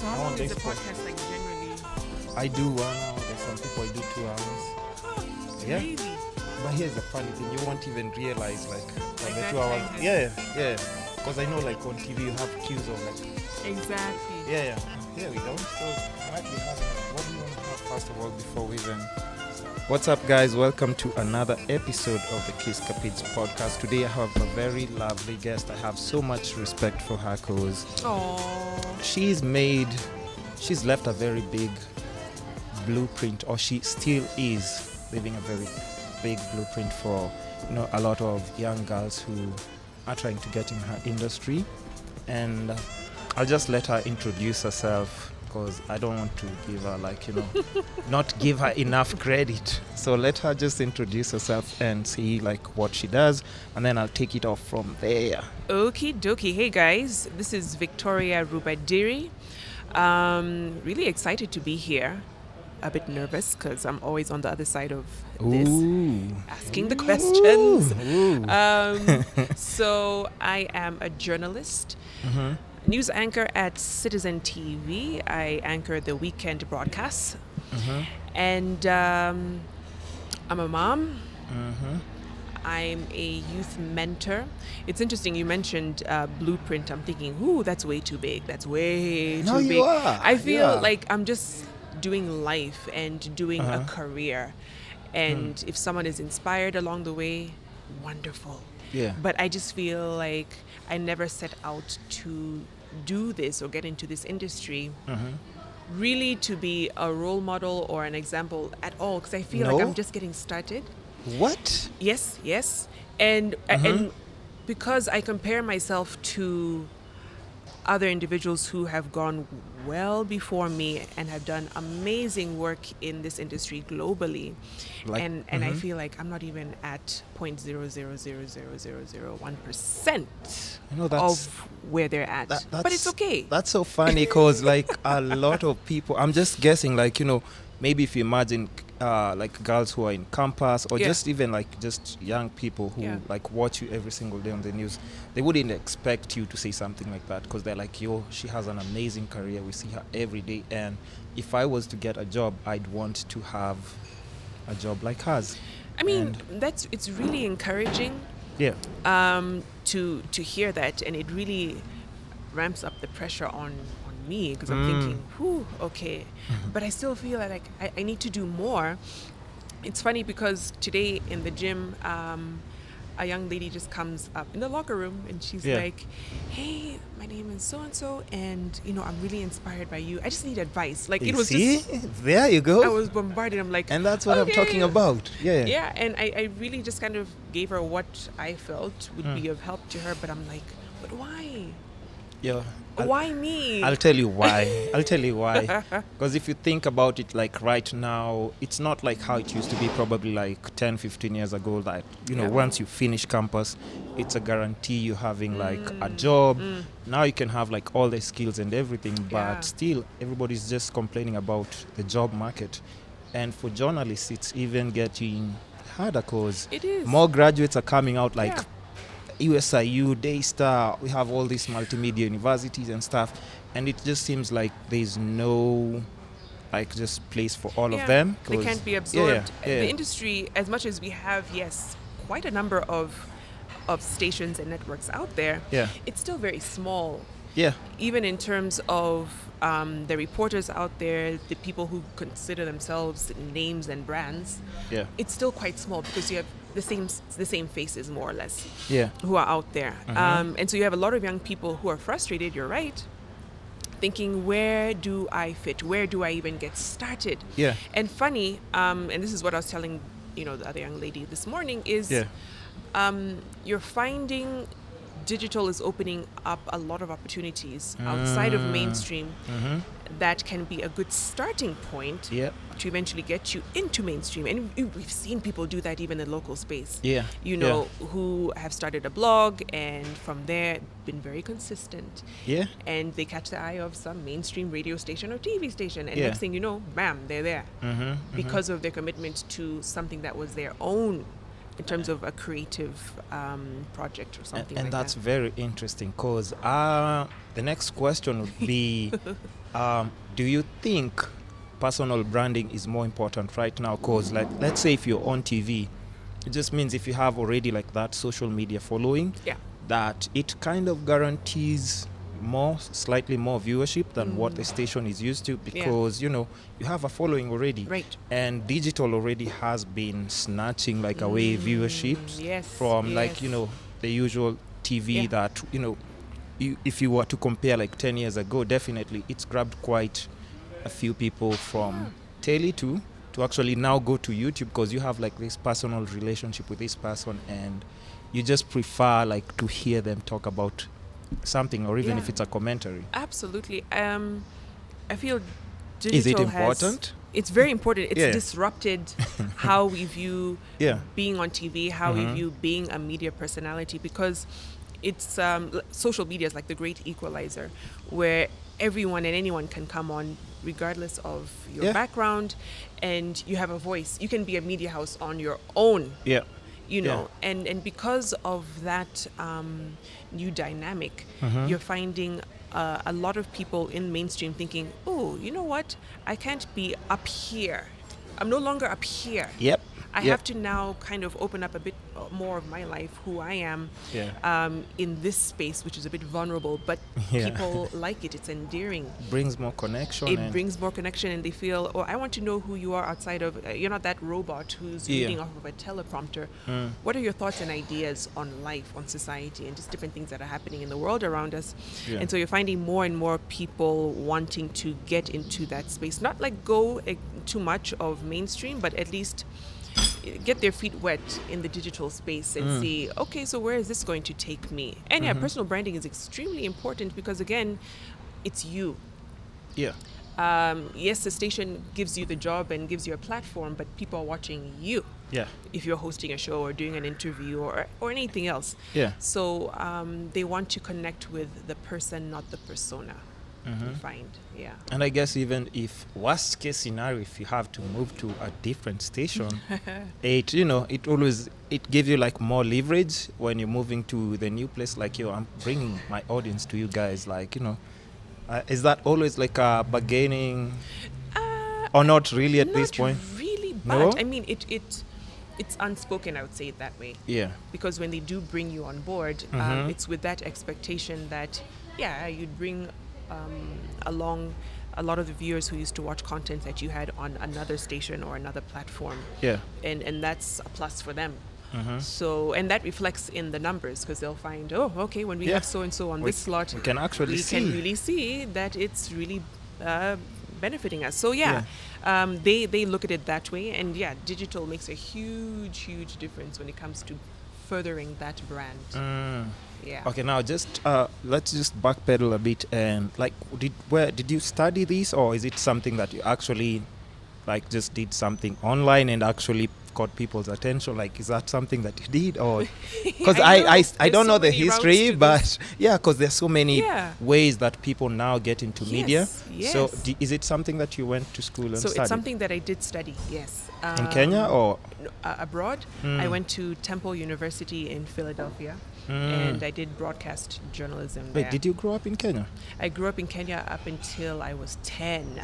So how I long want is this the podcast like generally? I do 1 hour. There's some people I do 2 hours. Yeah. Really? But here's the funny thing: you won't even realize like Like the that 2 hours. time has- Yeah. Because I know like on TV you have cues of like. Exactly. Yeah. Here we go. So I might be having. What do you want to have first of all before we even? What's up, guys? Welcome to another episode of the Kiss Capids podcast. Today I have a very lovely guest. I have so much respect for her because she's left a very big blueprint, or she still is leaving a very big blueprint for a lot of young girls who are trying to get in her industry. And I'll just let her introduce herself because I don't want to give her not give her enough credit. So let her just introduce herself and see like what she does, and then I'll take it off from there. Okie dokie. Hey guys, this is Victoria Rubadiri. Really excited to be here. A bit nervous because I'm always on the other side of this, asking the questions. So I am a journalist. News anchor at Citizen TV. I anchor the weekend broadcasts. And I'm a mom. I'm a youth mentor. It's interesting you mentioned blueprint. I'm thinking, ooh, that's way too big. That's way too big. You are. I feel like I'm just doing life and doing a career. And if someone is inspired along the way, wonderful. Yeah. But I just feel like I never set out to do this or get into this industry really to be a role model or an example at all, because I feel like I'm just getting started. What? Yes. And because I compare myself to other individuals who have gone well before me and have done amazing work in this industry globally, and I feel like I'm not even at 0.000001% of where they're at. But it's okay. That's so funny because like a lot of people, I'm just guessing, like, maybe if you imagine like girls who are in campus or just even like just young people who like watch you every single day on the news, they wouldn't expect you to say something like that because they're like, yo, she has an amazing career. We see her every day. And if I was to get a job, I'd want to have a job like hers. I mean, it's really encouraging to hear that, and it really ramps up the pressure on me because I'm thinking, whew, okay. But I still feel like I need to do more. It's funny because today in the gym, a young lady just comes up in the locker room and she's like, hey, my name is so-and-so, and I'm really inspired by you. I just need advice. Like, it was there you go. I was bombarded. I'm like, and that's what I'm talking about. Yeah, and I really just kind of gave her what I felt would be of help to her, but I'm like, but why? Why me? I'll tell you why. Because if you think about it, like right now, it's not like how it used to be probably like 10, 15 years ago that, once you finish campus, it's a guarantee you're having like a job. Now you can have like all the skills and everything, but still everybody's just complaining about the job market. And for journalists, it's even getting harder because more graduates are coming out like USIU, Daystar, we have all these multimedia universities and stuff, and it just seems like there's no like just place for all of them. They can't be absorbed. The industry, as much as we have, quite a number of stations and networks out there, it's still very small. Even in terms of the reporters out there, the people who consider themselves names and brands, it's still quite small because you have the same faces more or less who are out there. And so you have a lot of young people who are frustrated, you're right, thinking, where do I fit? Where do I even get started? And funny, and this is what I was telling the other young lady this morning, is you're finding digital is opening up a lot of opportunities outside of mainstream that can be a good starting point to eventually get you into mainstream. And we've seen people do that even in local space, who have started a blog and from there been very consistent. And they catch the eye of some mainstream radio station or TV station. And next thing you know, bam, they're there because of their commitment to something that was their own in terms of a creative project or something and like that's that. very interesting because the next question would be Do you think personal branding is more important right now? Because, like, let's say if you're on TV, it just means if you have already like that social media following, that it kind of guarantees slightly more viewership than what the station is used to, because you have a following already, right? And digital already has been snatching like away viewerships from like the usual TV that if you were to compare like 10 years ago, definitely it's grabbed quite a few people from telly to actually now go to YouTube, because you have like this personal relationship with this person and you just prefer like to hear them talk about something, or even if it's a commentary. Absolutely. I feel digital is it important? It's very important. It's disrupted how we view being on TV, how we view being a media personality, because it's social media is like the great equalizer, where everyone and anyone can come on regardless of your background, and you have a voice. You can be a media house on your own. And because of that new dynamic, you're finding a lot of people in mainstream thinking, oh, you know what? I can't be up here. I'm no longer up here. I have to now kind of open up a bit more of my life, who I am, in this space, which is a bit vulnerable, but people like it. It's endearing. Brings more connection. It brings more connection, and they feel, oh, I want to know who you are outside of, you're not that robot who's reading off of a teleprompter. What are your thoughts and ideas on life, on society, and just different things that are happening in the world around us? And so you're finding more and more people wanting to get into that space, not like go too much of mainstream, but at least get their feet wet in the digital space and see, okay, so where is this going to take me? And personal branding is extremely important, because again, it's you. Yes, the station gives you the job and gives you a platform, but people are watching you. If you're hosting a show or doing an interview or anything else. So they want to connect with the person, not the persona. You find, and I guess even if worst case scenario, if you have to move to a different station, it gives you like more leverage when you're moving to the new place. Like, I'm bringing my audience to you guys. Like, is that always like a bargaining, or not really at this point? Not really, but I mean, it's unspoken. I would say it that way. Because when they do bring you on board, it's with that expectation that you'd bring along a lot of the viewers who used to watch content that you had on another station or another platform. And that's a plus for them. So, and that reflects in the numbers, because they'll find, oh, okay, when we have so-and-so on this slot, we can really see that it's really benefiting us. So they look at it that way, and digital makes a huge difference when it comes to furthering that brand. Okay, now just let's just backpedal a bit, and like, did you study this, or is it something that you actually like just did something online and actually caught people's attention? Like, is that something that you did, or because I don't know the history, but because there's so many ways that people now get into media. So is it something that you went to school and studied? So it's something that I did study, in Kenya or abroad. I went to Temple University in Philadelphia, and I did broadcast journalism there. Wait, did you grow up in Kenya? I grew up in Kenya up until I was 10.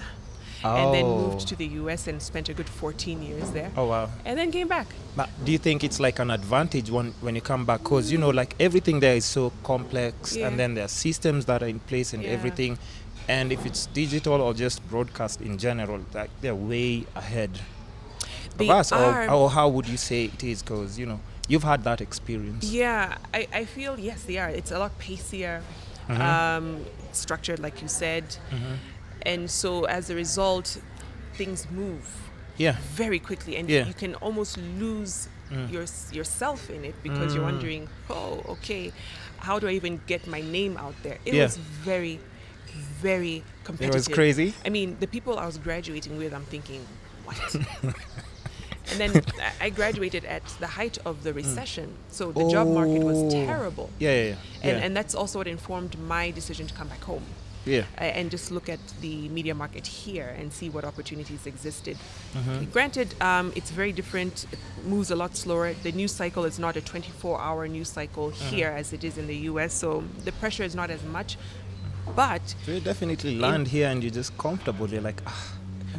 And then moved to the US and spent a good 14 years there. Oh, wow. And then came back. But do you think it's like an advantage when you come back? Because, like everything there is so complex, and then there are systems that are in place and everything. And if it's digital or just broadcast in general, like they're way ahead of us. Or how would you say it is? Because, you've had that experience. I feel, yes, they are. It's a lot pacier, structured, like you said. And so as a result, things move very quickly, and you can almost lose yourself in it, because you're wondering, oh, okay, how do I even get my name out there? It was very, very competitive. It was crazy. I mean, the people I was graduating with, I'm thinking, what? And then I graduated at the height of the recession, so the job market was terrible. And that's also what informed my decision to come back home. And just look at the media market here and see what opportunities existed. Granted, it's very different. It moves a lot slower. The news cycle is not a 24-hour news cycle here as it is in the US, so the pressure is not as much. But so you definitely land here and you're just comfortable. You're like,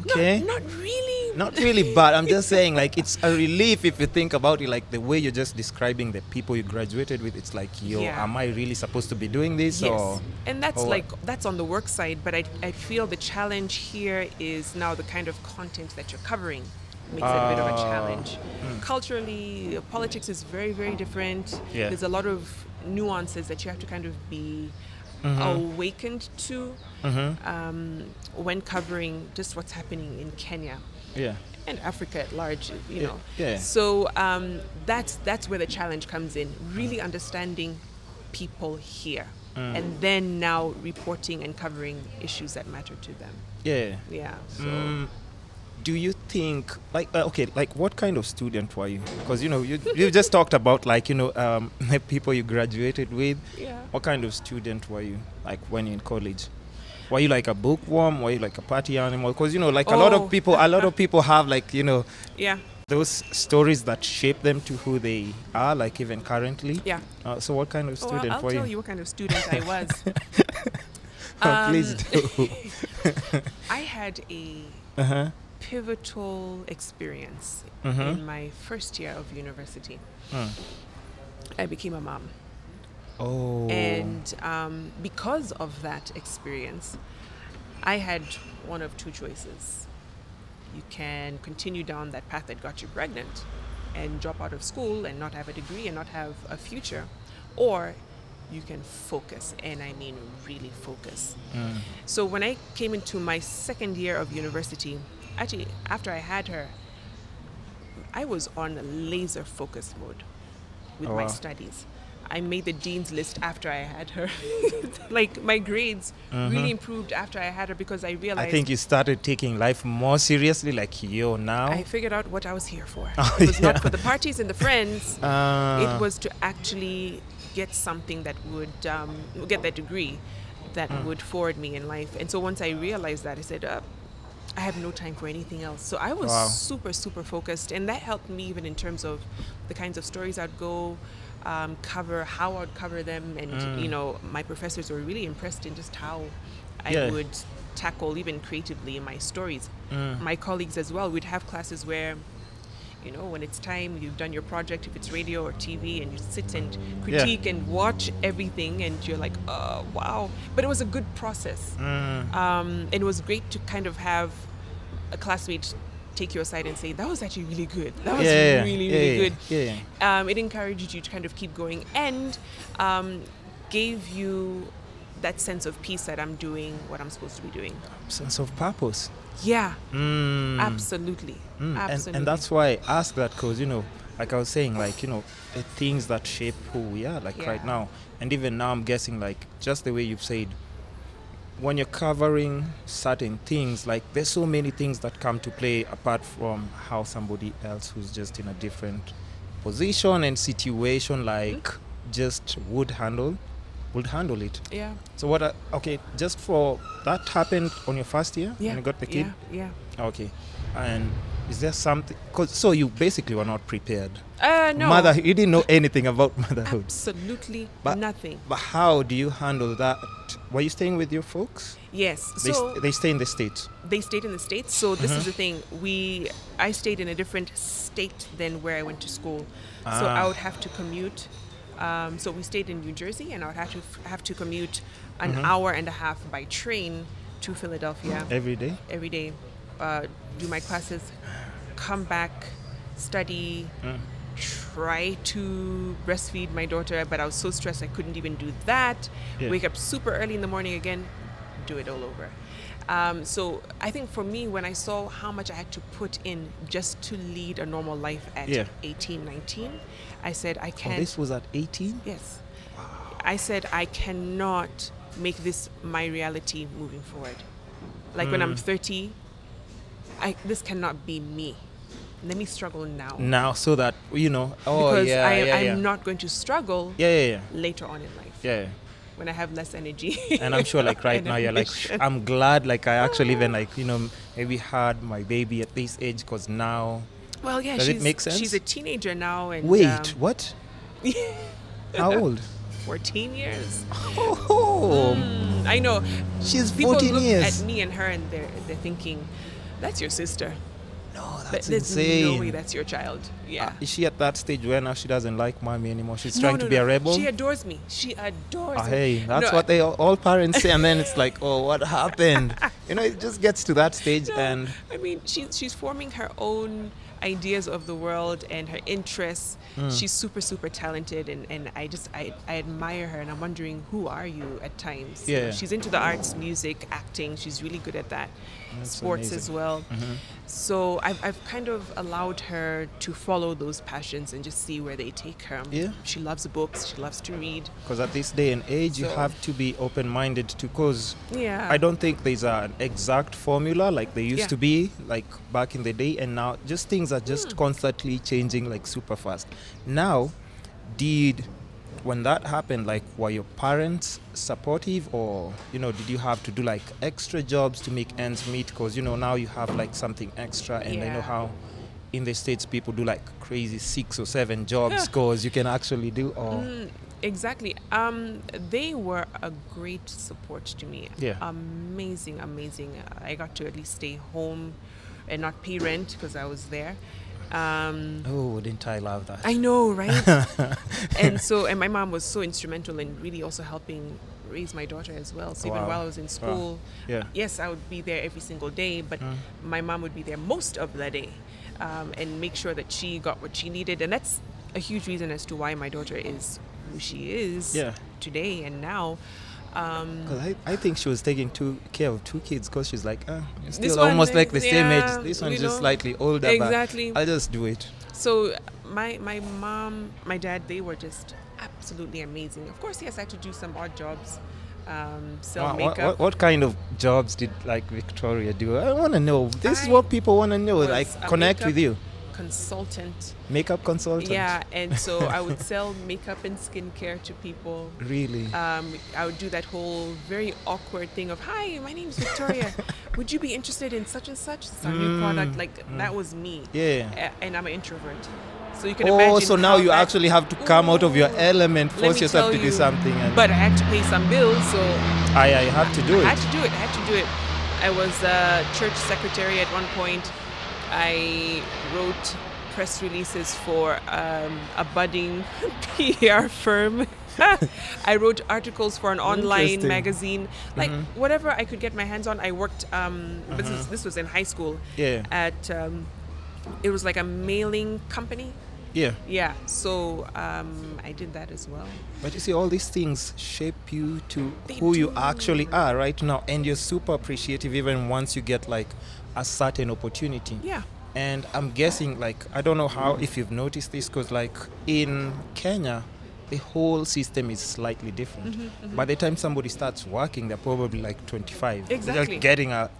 okay. Not really. Not really, but I'm just saying, like, it's a relief if you think about it, like the way you're just describing the people you graduated with. It's like, am I really supposed to be doing this? Yes. Or and that's that's on the work side, but I feel the challenge here is now the kind of content that you're covering makes it a bit of a challenge. Culturally, politics is very, very different. Yeah. There's a lot of nuances that you have to kind of be awakened to when covering just what's happening in Kenya. Yeah. And Africa at large, you know. Yeah. So that's where the challenge comes in, really understanding people here. And then now reporting and covering issues that matter to them. Yeah. Yeah. So do you think, like, like what kind of student were you? Because, you know, you just talked about, like, you know, the people you graduated with. Yeah. What kind of student were you, like, when you're in college? Were you like a bookworm? Were you like a party animal? Because, you know, like a lot of people have, like, you know, those stories that shape them to who they are, like even currently. Yeah. So what kind of student I'll were you? tell you what kind of student I was. Please do. I had a pivotal experience in my first year of university. I became a mom. Oh. And because of that experience, I had one of two choices. You can continue down that path that got you pregnant and drop out of school and not have a degree and not have a future, or you can focus, and I mean really focus. So when I came into my second year of university, actually after I had her, I was on laser focus mode with my studies. I made the dean's list after I had her. Like, my grades really improved after I had her because I realized... I think you started taking life more seriously, like now. I figured out what I was here for. It was not for the parties and the friends. It was to actually get something that would... get that degree that would forward me in life. And so once I realized that, I said, I have no time for anything else. So I was super, super focused. And that helped me even in terms of the kinds of stories I'd go... cover, how I'd cover them, and you know, my professors were really impressed in just how I would tackle even creatively my stories. My colleagues as well, we'd have classes where, you know, when it's time, you've done your project, if it's radio or TV, and you sit and critique and watch everything, and you're like, oh wow. But it was a good process. And it was great to kind of have a classmate take you aside and say, that was actually really good. That was really good. It encouraged you to kind of keep going, and gave you that sense of peace that I'm doing what I'm supposed to be doing. Sense of purpose. Yeah. Absolutely. Absolutely. And that's why I ask that, because, you know, like I was saying, like, you know, the things that shape who we are, like right now. And even now I'm guessing, like, just the way you've said, when you're covering certain things, like there's so many things that come to play apart from how somebody else who's just in a different position and situation, like just would handle it. Yeah. So just for that happened on your first year when you got the kid? Yeah. Okay. And is there something, so you basically were not prepared? No. You didn't know anything about motherhood? Absolutely nothing. But how do you handle that? Were you staying with your folks? Yes. They stay in the States? They stayed in the States. So this is the thing. I stayed in a different state than where I went to school. So I would have to commute. So we stayed in New Jersey, and I would have to commute an hour and a half by train to Philadelphia. Every day? Every day. Do my classes, come back, study, try to breastfeed my daughter, but I was so stressed I couldn't even do that. Wake up super early in the morning again, do it all over. So I think for me, when I saw how much I had to put in just to lead a normal life at 18, 19, I said, I can't. Oh, this was at 18? Yes. Wow. I said, I cannot make this my reality moving forward. Like when I'm 30, this cannot be me. Let me struggle now. Now, so that, you know, because I'm not going to struggle later on in life. When I have less energy. And I'm sure, like, right now, you're like, I'm glad, like, I actually even, like, you know, maybe had my baby at this age, because now... Well, yeah, does it make sense? She's a teenager now. And wait, what? How old? 14 years. I know. She's 14 People years. look at me and her and they're thinking, that's your sister. No, that's There's insane. no way that's your child. Yeah. Is she at that stage where now she doesn't like mommy anymore? She's trying to be a rebel? She adores me. She adores me. Hey, that's what they all parents say. And then it's like, oh, what happened? It just gets to that stage. And I mean, she's forming her own ideas of the world and her interests. She's super, super talented, and I admire her, and I'm wondering, who are you at times? Yeah. She's into the arts, music, acting. She's really good at that. That's sports amazing. As well. So I've kind of allowed her to follow those passions and just see where they take her. Yeah. She loves books. She loves to read. Because at this day and age, you have to be open-minded to, because I don't think there's an exact formula like there used to be, like back in the day, and now just things are just constantly changing like super fast. Now, when that happened, like, were your parents supportive, or did you have to do like extra jobs to make ends meet? Because now you have like something extra, and I know how in the States people do like crazy 6 or 7 jobs because you can actually do all. Exactly. They were a great support to me. Amazing. I got to at least stay home and not pay rent because I was there. Didn't I love that? I know, right? and my mom was so instrumental in really also helping raise my daughter as well. So even while I was in school, yes, I would be there every single day, but my mom would be there most of the day and make sure that she got what she needed. And that's a huge reason as to why my daughter is who she is today and now. Because I think she was taking care of 2 kids, because she's like, you're still almost like the same age. This one's just slightly older. Exactly. But I'll just do it. So my mom, my dad, they were just absolutely amazing. Of course, yes, I had to do some odd jobs, sell makeup. What kind of jobs did like Victoria do? I want to know. This is what people want to know. Like, connect with you. Makeup consultant. Yeah, and so I would sell makeup and skincare to people. Really? I would do that whole very awkward thing of, hi, my name is Victoria. Would you be interested in such and such? It's a new product. Like, that was me. Yeah. And I'm an introvert. So you can imagine. So now you actually have to come out of your element, force yourself to do something. But I had to pay some bills, so I had to do it. I had to do it. I was a church secretary at one point. I wrote press releases for a budding PR firm. I wrote articles for an online magazine. Like, whatever I could get my hands on, I worked. This was in high school. Yeah. At it was like a mailing company. Yeah. Yeah. So I did that as well. But you see, all these things shape you to who you actually are right now, and you're super appreciative even once you get like a certain opportunity. Yeah. And I'm guessing, like, I don't know how, if you've noticed this, because like in Kenya, the whole system is slightly different. By the time somebody starts working, they're probably like 25. Exactly. They're getting a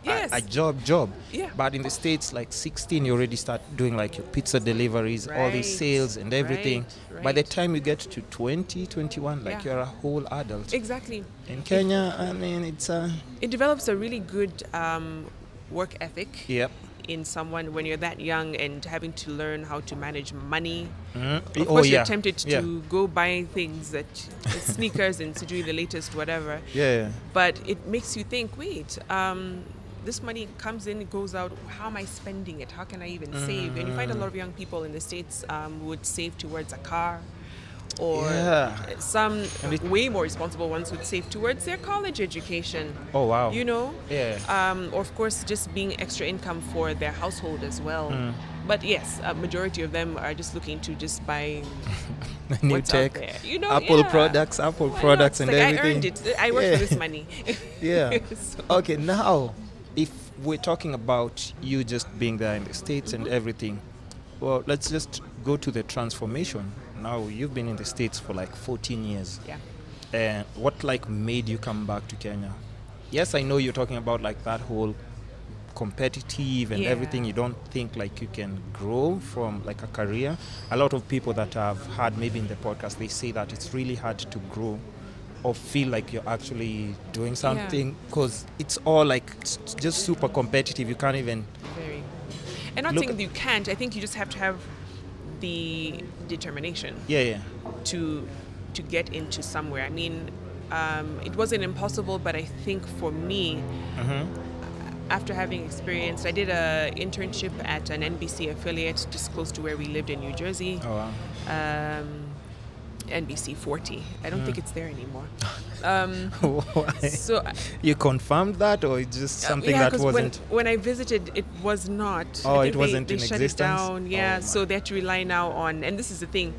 job. Yeah. But in the States, like 16, you already start doing like your pizza deliveries, all these sales and everything. Right. By the time you get to 20, 21, like you're a whole adult. Exactly. In Kenya, I mean, it develops a really good work ethic. Yep. In someone when you're that young and having to learn how to manage money. Of course, you're tempted to go buy things that sneakers and to do the latest whatever. Yeah. But it makes you think, wait, this money comes in, it goes out. How am I spending it? How can I even save? And you find a lot of young people in the States would save towards a car, or some way more responsible ones would save towards their college education. Oh, wow. Yeah. Or of course just being extra income for their household as well. But yes, a majority of them are just looking to just buy new tech, Apple products and everything. I earned it. I worked for this money. Yeah. Okay, now if we're talking about you just being there in the States and everything, well, let's just go to the transformation. Now you've been in the States for like 14 years. Yeah. And what like made you come back to Kenya? Yes, I know you're talking about like that whole competitive and everything. You don't think like you can grow from like a career. A lot of people that I've had maybe in the podcast, they say that it's really hard to grow or feel like you're actually doing something because it's all like it's just super competitive. You can't even... Very. And not saying that you can't. I think you just have to have the determination to get into somewhere. I mean, it wasn't impossible, but I think for me, after having experienced, I did an internship at an NBC affiliate just close to where we lived in New Jersey. Oh, wow. NBC 40. I don't think it's there anymore. Why? So you confirmed that, or it's just something that wasn't? When I visited, it was not. Oh, it wasn't in existence. existence? Shut it down. Yeah, Oh, so they had to rely now on, and this is the thing,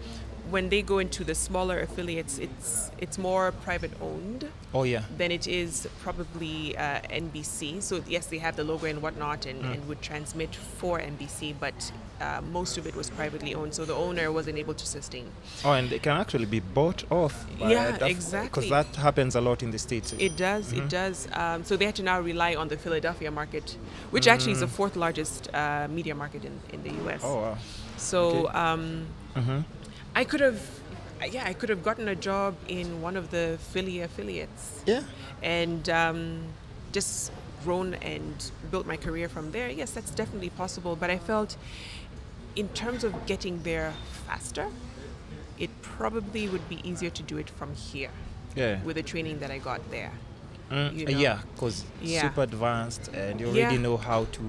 when they go into the smaller affiliates, it's more private owned. Oh, yeah. Than it is probably NBC. So yes, they have the logo and whatnot, and would transmit for NBC, but most of it was privately owned. So the owner wasn't able to sustain. Oh, and it can actually be bought off. Exactly. Because that happens a lot in the States. It does. It does. So they had to now rely on the Philadelphia market, which actually is the fourth largest media market in the U.S. Oh, wow. So I could have gotten a job in one of the Philly affiliates. Yeah. And just grown and built my career from there. Yes, that's definitely possible. But I felt in terms of getting there faster, it probably would be easier to do it from here. Yeah. With the training that I got there. Yeah, because super advanced and you already know how to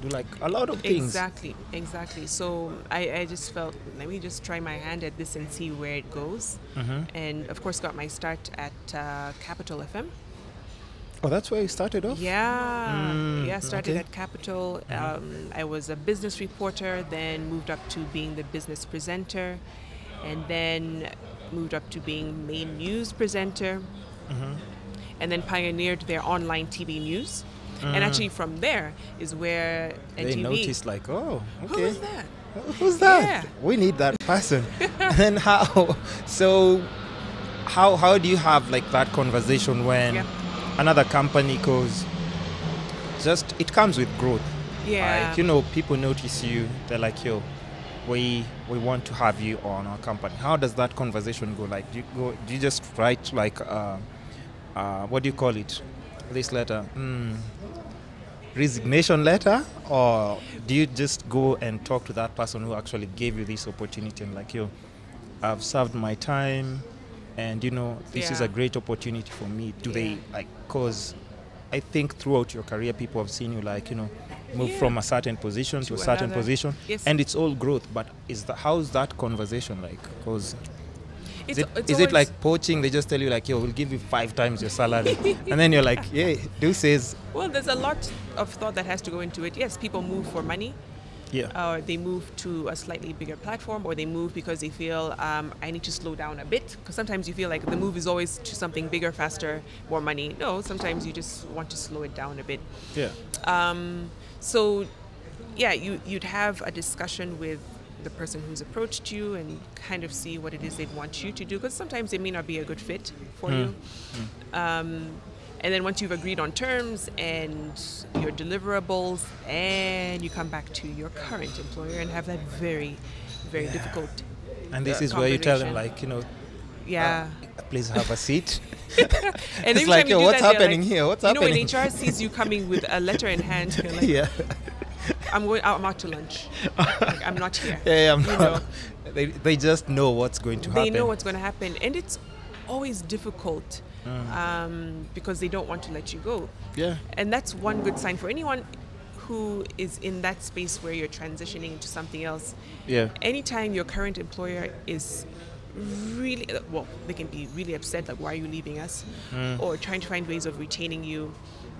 do like a lot of things. Exactly. So I just felt, let me just try my hand at this and see where it goes. And of course got my start at Capital FM. Oh, that's where you started off? Started at Capital. I was a business reporter, then moved up to being the business presenter, and then moved up to being main news presenter, and then pioneered their online TV news. And actually from there is where NTV... They noticed like, oh, okay. Who is that? Who's that? Yeah. We need that person. And then how do you have like that conversation when another company goes, just, it comes with growth. Yeah. Like, people notice you, they're like, yo, we want to have you on our company. How does that conversation go? Like, do you just write like, what do you call it? This letter? Resignation letter? Or do you just go and talk to that person who actually gave you this opportunity and like, yo, I've served my time and this is a great opportunity for me? Do they like, cause I think throughout your career people have seen you like, move from a certain position to a certain position, and it's all growth, but how's that conversation like? Cause is it like poaching? They just tell you like, yo, we'll give you 5 times your salary. And then you're like, yeah, says. Well, there's a lot of thought that has to go into it. Yes, people move for money. Yeah. Or they move to a slightly bigger platform, or they move because they feel, I need to slow down a bit. Because sometimes you feel like the move is always to something bigger, faster, more money. No, sometimes you just want to slow it down a bit. Yeah. So, you'd have a discussion with the person who's approached you and kind of see what it is they'd want you to do, because sometimes it may not be a good fit for you. And then once you've agreed on terms and your deliverables, and you come back to your current employer and have that very, very difficult and this is where you tell them like, please have a seat. And it's like, yo, what's happening here? What's happening? When HR sees you coming with a letter in hand, you're like, I'm out to lunch. Like, I'm not here. I'm not. They just know what's going to happen. They know what's going to happen. And it's always difficult because they don't want to let you go. Yeah. And that's one good sign for anyone who is in that space where you're transitioning into something else. Yeah. Anytime your current employer is really, they can be really upset, like, why are you leaving us? Or trying to find ways of retaining you.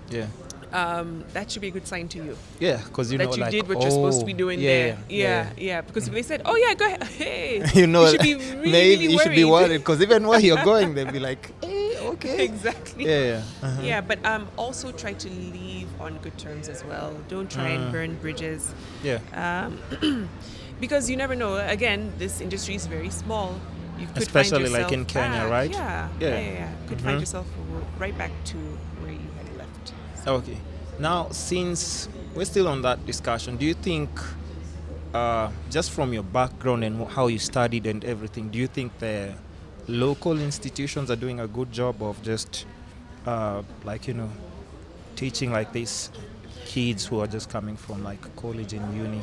Yeah. That should be a good sign to you. Yeah, because that you did what you're supposed to be doing there. Yeah. Because if they said, "Oh yeah, go ahead," hey, you should be really, maybe really you should be worried, because even where you're going, they'll be like, "Hey, okay." Exactly. Yeah. Yeah, but also try to leave on good terms as well. Don't try and burn bridges. Yeah. Because you never know. Again, this industry is very small. You could especially find like in Kenya, back. right? Yeah. Could find yourself right back to where you had left. So. Okay. Now, since we're still on that discussion, do you think, just from your background and how you studied and everything, do you think the local institutions are doing a good job of just, teaching like these kids who are just coming from like college and uni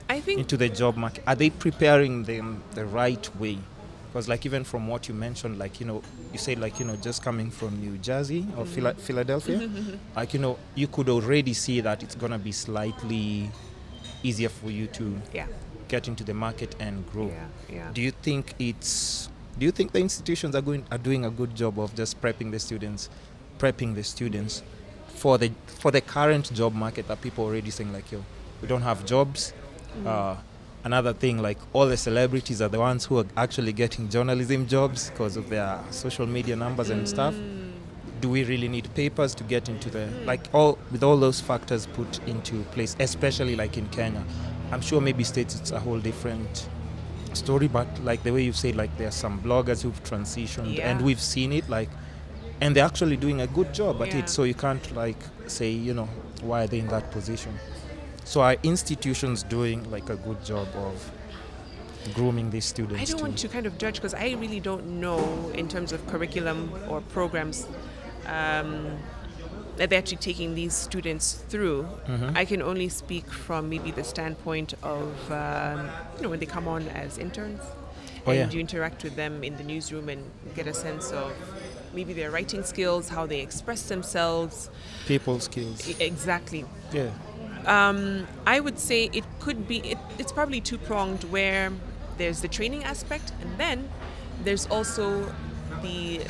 I think into the job market? Are they preparing them the right way? Because like even from what you mentioned, like, you said like, just coming from New Jersey or Philadelphia, like, you could already see that it's going to be slightly easier for you to get into the market and grow. Do you think the institutions are doing a good job of just prepping the students for the current job market that people are already saying like, we don't have jobs? Another thing, like all the celebrities are the ones who are actually getting journalism jobs because of their social media numbers and stuff. Do we really need papers to get into with all those factors put into place, especially like in Kenya? I'm sure maybe states it's a whole different story, but like the way you say, like there are some bloggers who've transitioned and we've seen it, like, and they're actually doing a good job at it. So you can't like say, why are they in that position? So are institutions doing like a good job of grooming these students? I don't want to kind of judge because I really don't know in terms of curriculum or programs that they're actually taking these students through. I can only speak from maybe the standpoint of when they come on as interns and you interact with them in the newsroom and get a sense of maybe their writing skills, how they express themselves. People skills. Exactly. Yeah. I would say it could be, it's probably two-pronged, where there's the training aspect and then there's also the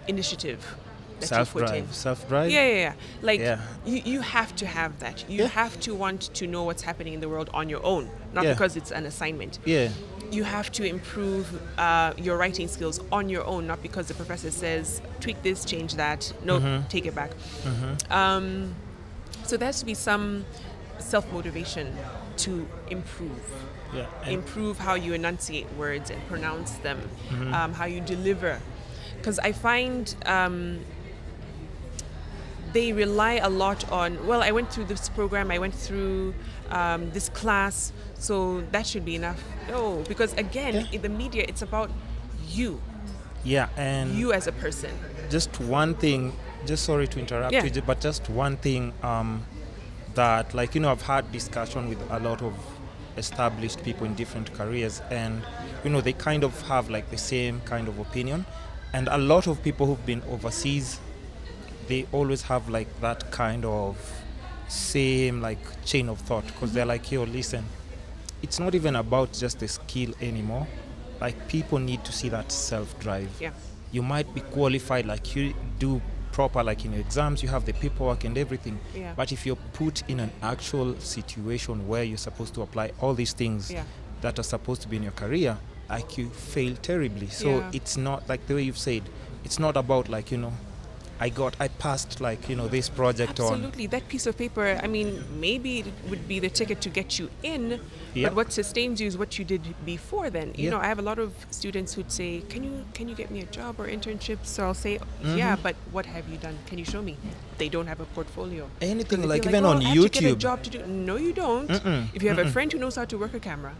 initiative that you put in. Selfdrive? Yeah. Like, you have to have that. You have to want to know what's happening in the world on your own, not because it's an assignment. Yeah. You have to improve your writing skills on your own, not because the professor says, tweak this, change that. No, take it back. So there has to be some self-motivation to improve. Improve how you enunciate words and pronounce them, how you deliver. Because I find they rely a lot on, I went through this program, I went through this class, so that should be enough. No, because again, in the media, it's about you. Yeah, and you as a person. Just one thing, just sorry to interrupt you, but just one thing that, like, I've had discussion with a lot of established people in different careers, and, they kind of have like the same kind of opinion. And a lot of people who've been overseas, they always have like that kind of same like chain of thought, because they're like, listen, it's not even about just the skill anymore. Like, people need to see that self-drive. You might be qualified, like you do proper, like in your exams, you have the paperwork and everything. But if you're put in an actual situation where you're supposed to apply all these things that are supposed to be in your career, like, you fail terribly. So it's not like the way you've said, it's not about like, I passed like, this project on. Absolutely. That piece of paper, I mean, maybe it would be the ticket to get you in, but what sustains you is what you did before then. You know, I have a lot of students who'd say, can you get me a job or internship? So I'll say, but what have you done? Can you show me? They don't have a portfolio. Anything, like even on YouTube. I have to get a job to do. No, you don't. If you have a friend who knows how to work a camera.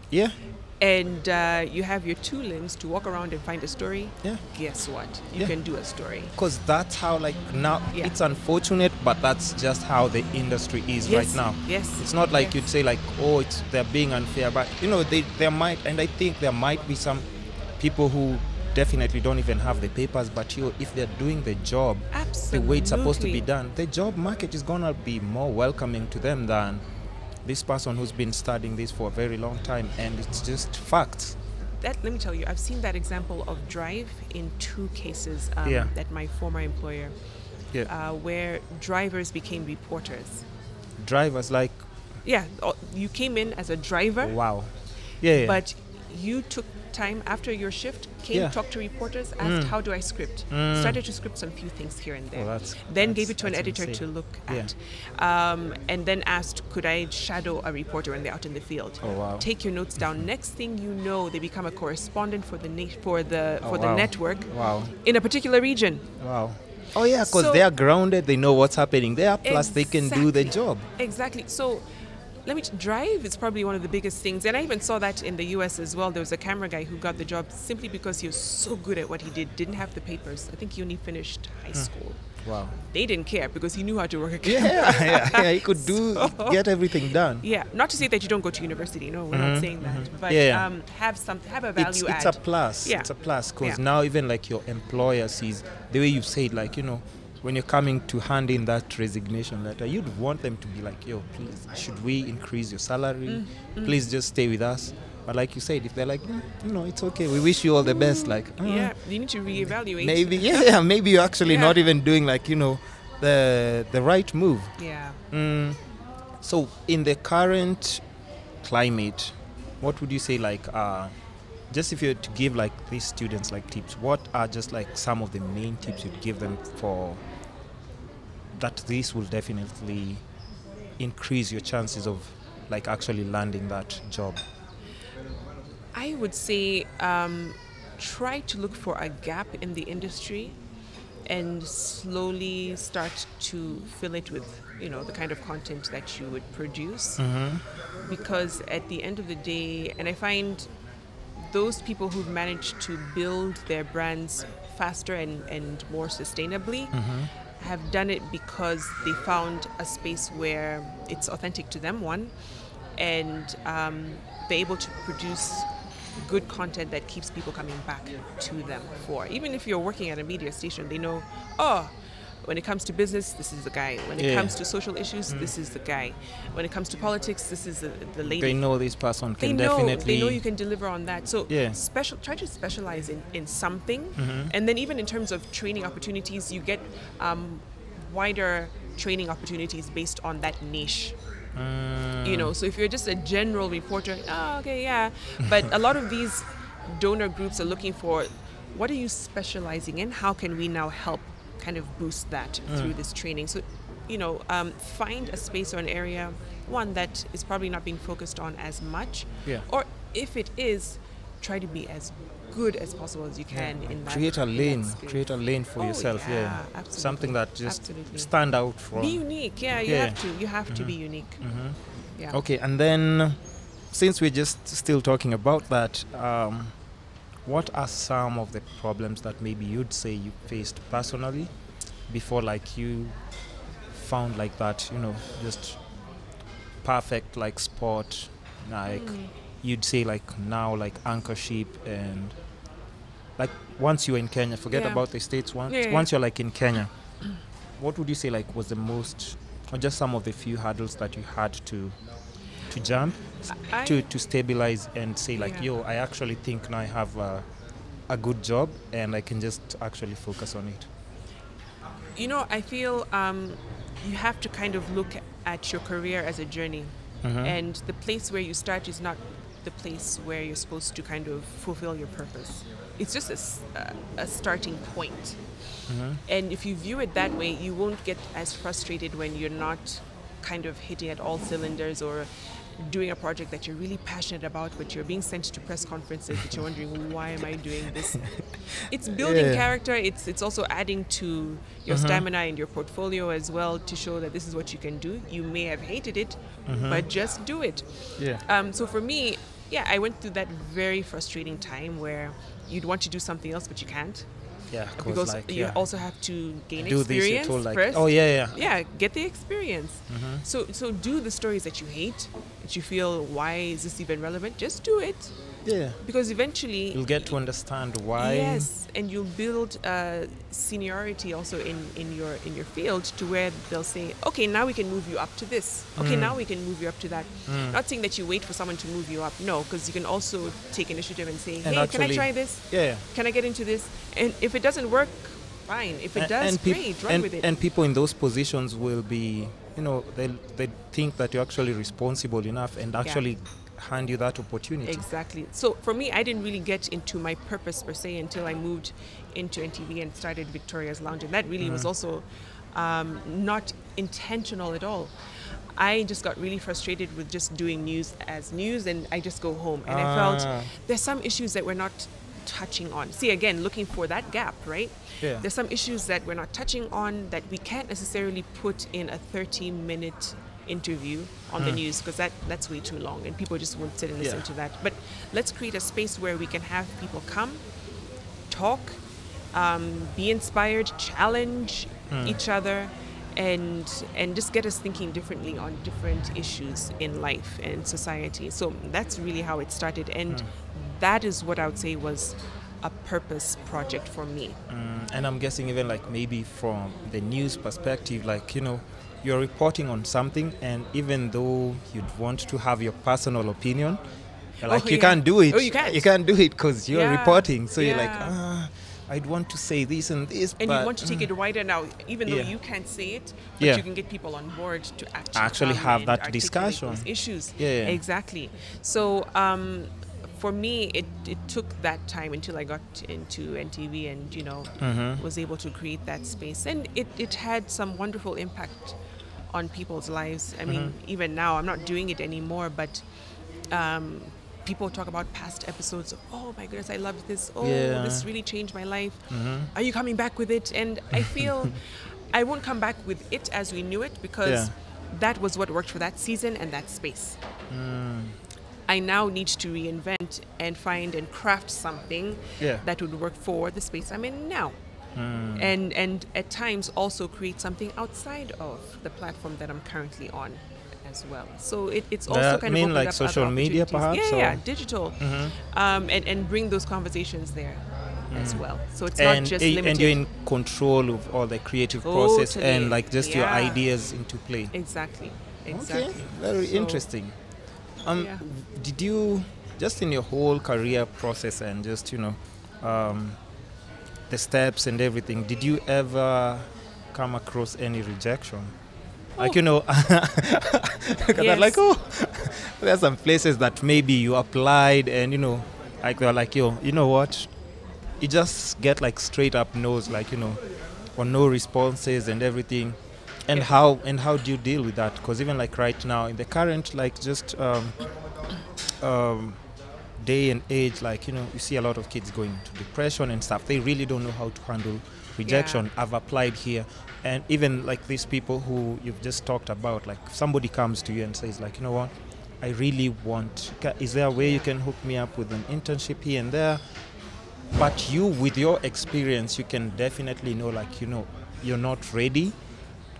And you have your two limbs to walk around and find a story, guess what? You can do a story. Because that's how, like, now, it's unfortunate, but that's just how the industry is right now. It's not like you'd say, like, they're being unfair, but, there might, and I think there might be some people who definitely don't even have the papers, but if they're doing the job the way it's supposed to be done, the job market is going to be more welcoming to them than this person who's been studying this for a very long time, and it's just facts. Let me tell you, I've seen that example of drive in two cases at my former employer, where drivers became reporters. Drivers, like? Yeah, you came in as a driver. Wow. But you took time after your shift, talked to reporters, asked, how do I script? Started to script some few things here and there. Then gave it to an editor insane. To look at. And then asked, could I shadow a reporter when they're out in the field? Take your notes down. Next thing you know, they become a correspondent for the network in a particular region. Oh yeah, because they are grounded, they know what's happening there, plus they can do the job. Exactly. So drive is probably one of the biggest things, and I even saw that in the US as well. There was a camera guy who got the job simply because he was so good at what he did, didn't have the papers. I think he only finished high school. Wow. They didn't care because he knew how to work a camera. Yeah, he could get everything done. Yeah, not to say that you don't go to university. No, we're not saying that. But have a value add. It's a plus. Yeah. It's a plus because now even like your employer sees the way you've said, like, when you're coming to hand in that resignation letter, you'd want them to be like, yo, please, should we increase your salary? Please just stay with us. But like you said, if they're like, it's okay, we wish you all the best, like, you need to reevaluate. Maybe, maybe you're actually not even doing like, the right move. Yeah. So in the current climate, what would you say, like, just if you were to give like these students like tips, what are just like some of the main tips you'd give them for that this will definitely increase your chances of like actually landing that job? I would say try to look for a gap in the industry and slowly start to fill it with, the kind of content that you would produce. Because at the end of the day, and I find those people who've managed to build their brands faster and more sustainably have done it because they found a space where it's authentic to them, one, and they're able to produce good content that keeps people coming back to them for. Even if you're working at a media station, they know, when it comes to business, this is the guy. When it comes to social issues, this is the guy. When it comes to politics, this is the lady. They know this person can They definitely... know you can deliver on that. So try to specialize in something. And then even in terms of training opportunities, you get wider training opportunities based on that niche. So if you're just a general reporter, but a lot of these donor groups are looking for, what are you specializing in? How can we now help kind of boost that through this training? So, find a space or an area, one that is probably not being focused on as much, or if it is, try to be as good as possible as you can in that. Create a lane for yourself. Absolutely. Something that just stand out from. Be unique. You have to be unique. Okay, and then since we're just still talking about that, what are some of the problems that maybe you'd say you faced personally before like you found like that, just perfect like sport, like you'd say like now like anchorship, and like once you're in Kenya, forget about the States, once you're like in Kenya, what would you say like was the most, or just some of the few hurdles that you had to jump to stabilize and say like, I actually think now I have a good job and I can just actually focus on it? I feel you have to kind of look at your career as a journey. And the place where you start is not the place where you're supposed to kind of fulfill your purpose. It's just a starting point. And if you view it that way, you won't get as frustrated when you're not kind of hitting at all cylinders or doing a project that you're really passionate about, but you're being sent to press conferences that you're wondering, why am I doing this? It's building character. It's also adding to your stamina and your portfolio as well, to show that this is what you can do. You may have hated it, but just do it. So for me, I went through that very frustrating time where you'd want to do something else, but you can't. Because like, you also have to gain experience first. Get the experience. So do the stories that you hate, that you feel, why is this even relevant? Just do it. Because eventually you'll get to understand why. Yes, and you'll build seniority also in your field, to where they'll say, okay, now we can move you up to this. Okay, now we can move you up to that. Not saying that you wait for someone to move you up. No, because you can also take initiative and say, hey, can I try this? Can I get into this? And if it doesn't work, fine. If it does, great, run with it. And people in those positions will be, they think that you're actually responsible enough and actually hand you that opportunity. Exactly. So for me, I didn't really get into my purpose per se until I moved into NTV and started Victoria's Lounge, and that really was also not intentional at all. I just got really frustrated with just doing news as news, and I just go home, and I felt there's some issues that we're not touching on. See, again, looking for that gap, right? There's some issues that we're not touching on that we can't necessarily put in a 30-minute interview on the news, because that's way too long and people just won't sit and listen to that. But let's create a space where we can have people come, talk, be inspired, challenge, each other, and just get us thinking differently on different issues in life and society. So that's really how it started, and that is what I would say was a purpose project for me. And I'm guessing even like maybe from the news perspective, like, you know, you're reporting on something, and even though you'd want to have your personal opinion, like you can't do it. Oh, you can't. You can't do it because you're reporting. So you're like, I'd want to say this and this, and but you want to take it wider now, even though you can't say it, but you can get people on board to actually have that discussion. Those issues. Exactly. So for me, it took that time until I got into NTV and, you know, was able to create that space, and it had some wonderful impact on people's lives. I mean, even now, I'm not doing it anymore, but people talk about past episodes of, oh my goodness, I loved this. Oh, this really changed my life. Are you coming back with it? And I feel I won't come back with it as we knew it, because that was what worked for that season and that space. I now need to reinvent and find and craft something that would work for the space I'm in now. And at times also create something outside of the platform that I'm currently on as well. So it's also kind of like social media perhaps? Digital. And bring those conversations there as well. So it's not just limited. And you're in control of all the creative process and like just your ideas into play. Exactly. Okay, very interesting. Did you, just in your whole career process and just, you know, the steps and everything, did you ever come across any rejection? Like, you know, I'm like, there are some places that maybe you applied and, you know, like they're like, you know what? You just get like straight up no's, like, you know, or no responses and everything. And how do you deal with that? Because even like right now in the current like just day and age, like, you know, you see a lot of kids going into depression and stuff. They really don't know how to handle rejection. I've applied here, and even like these people who you've just talked about, like somebody comes to you and says like, you know what, I really want, is there a way you can hook me up with an internship here and there? But you, with your experience, you can definitely know, like, you know, you're not ready,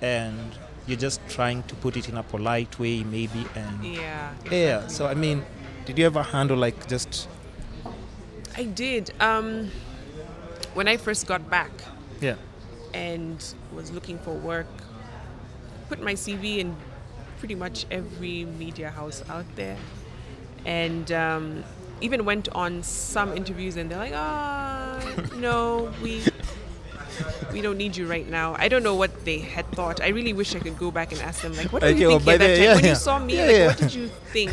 and you're just trying to put it in a polite way maybe. And exactly. So I mean, did you ever handle like just... I did. When I first got back and was looking for work, put my CV in pretty much every media house out there, and even went on some interviews, and they're like, no, we don't need you right now. I don't know what they had thought. I really wish I could go back and ask them, like, what did you think at that time? When you saw me, what did you think?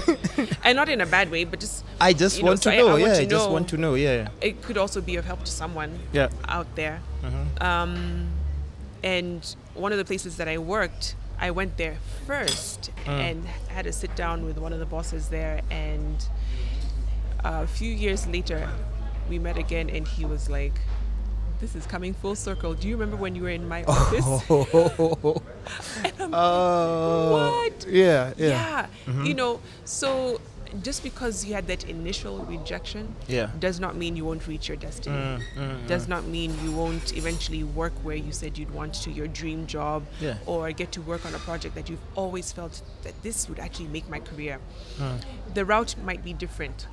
And not in a bad way, but just... I just want to know. I just want to know, It could also be of help to someone out there. And one of the places that I worked, I went there first and had to sit down with one of the bosses there. And a few years later, we met again, and he was like, this is coming full circle. Do you remember when you were in my office? And I'm like, what? Yeah. You know, so just because you had that initial rejection does not mean you won't reach your destiny. Does not mean you won't eventually work where you said you'd want to, your dream job, or get to work on a project that you've always felt that this would actually make my career. The route might be different.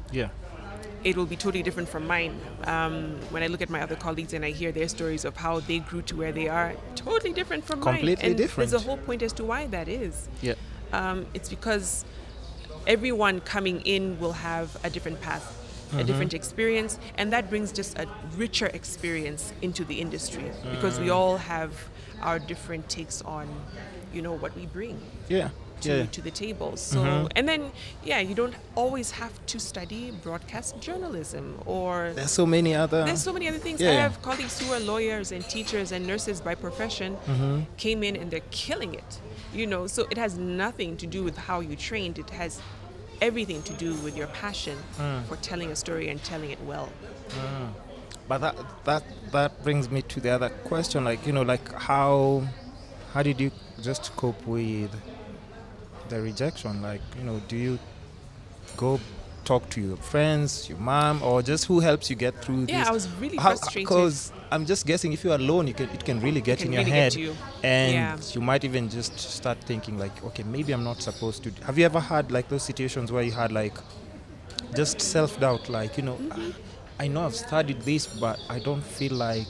It will be totally different from mine. When I look at my other colleagues and I hear their stories of how they grew to where they are, totally different from mine. Completely different. There's a whole point as to why that is. It's because everyone coming in will have a different path, a different experience, and that brings just a richer experience into the industry, because we all have our different takes on, you know, what we bring. To the table. So and then you don't always have to study broadcast journalism, or there's so many other things. I have colleagues who are lawyers and teachers and nurses by profession, came in and they're killing it, you know. So it has nothing to do with how you trained. It has everything to do with your passion for telling a story and telling it well. But that brings me to the other question, like, you know, like how did you just cope with the rejection? Like, you know, do you go talk to your friends, your mom, or just who helps you get through this? Yeah, I was really frustrated. Because I'm just guessing if you're alone, it can really get in your head. And you might even just start thinking like, okay, maybe I'm not supposed to. Have you ever had like those situations where you had like just self-doubt, like, I know I've studied this, but I don't feel like...